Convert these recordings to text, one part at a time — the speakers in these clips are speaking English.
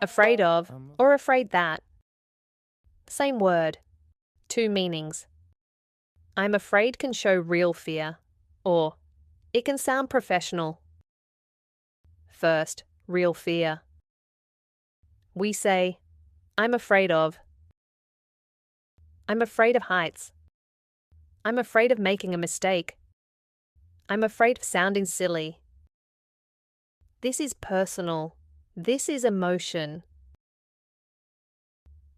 Afraid of or afraid that. Same word, two meanings. I'm afraid can show real fear, or it can sound professional. First, real fear. We say, I'm afraid of. I'm afraid of heights. I'm afraid of making a mistake. I'm afraid of sounding silly. This is personal. This is emotion.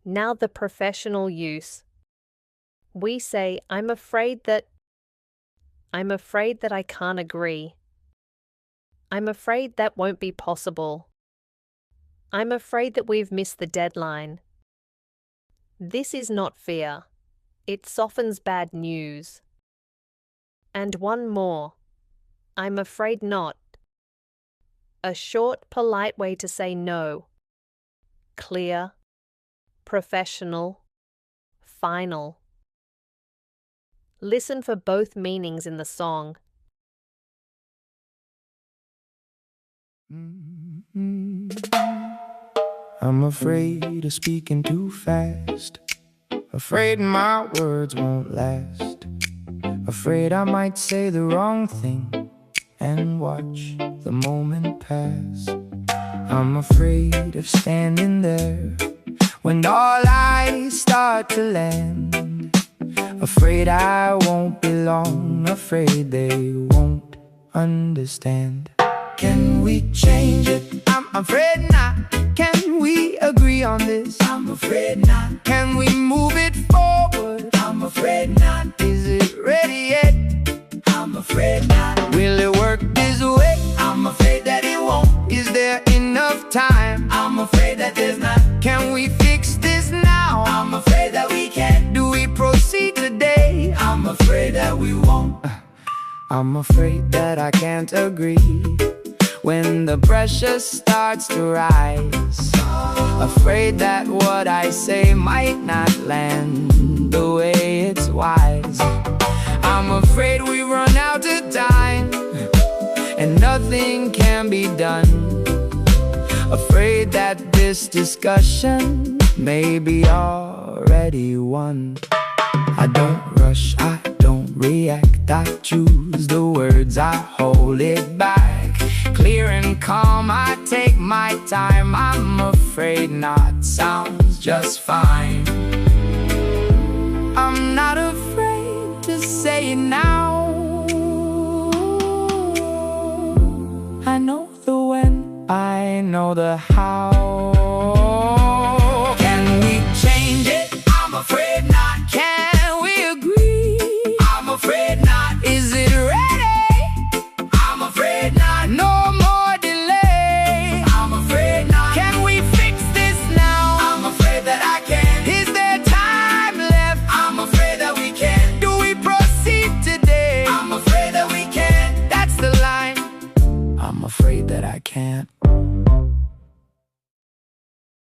Now the professional use. We say, I'm afraid that I can't agree. I'm afraid that won't be possible. I'm afraid that we've missed the deadline. This is not fear. It softens bad news. And one more. I'm afraid not. A short, polite way to say no. Clear, professional, final. Listen for both meanings in the song. I'm afraid of speaking too fast. Afraid my words won't last. Afraid I might say the wrong thing and watch the moment pass. I'm afraid of standing there when all eyes start to land. Afraid I won't belong. Afraid they won't understand. Can we change it? I'm afraid not. Can we agree on this? I'm afraid not. Can we move it forward? I'm afraid not. Is it ready yet? I'm afraid not. Will it work this way? I'm afraid that it won't. Is there enough time? I'm afraid that there's not. Can we fix this now? I'm afraid that we can't. Do we proceed today? I'm afraid that we won't. I'm afraid that I can't agree when the pressure starts to rise. Afraid that what I say might not land the way it's wise. I'm afraid we run out of time and nothing can be done. Afraid that this discussion may be already won. I don't rush, I don't react, I choose the words, I hold it back. Clear and calm, I take my time. I'm afraid not sounds just fine. I'm not afraid to say it now. I know the when, I know the how. Can we change it? I'm afraid not. Can we agree? I'm afraid not. Is it ready? I'm afraid not. No more delay. I'm afraid not. Can we fix this now? I'm afraid that I can't. Is there time left? I'm afraid that we can't. Do we proceed today? I'm afraid that we can't. That's the line. I'm afraid that I can't.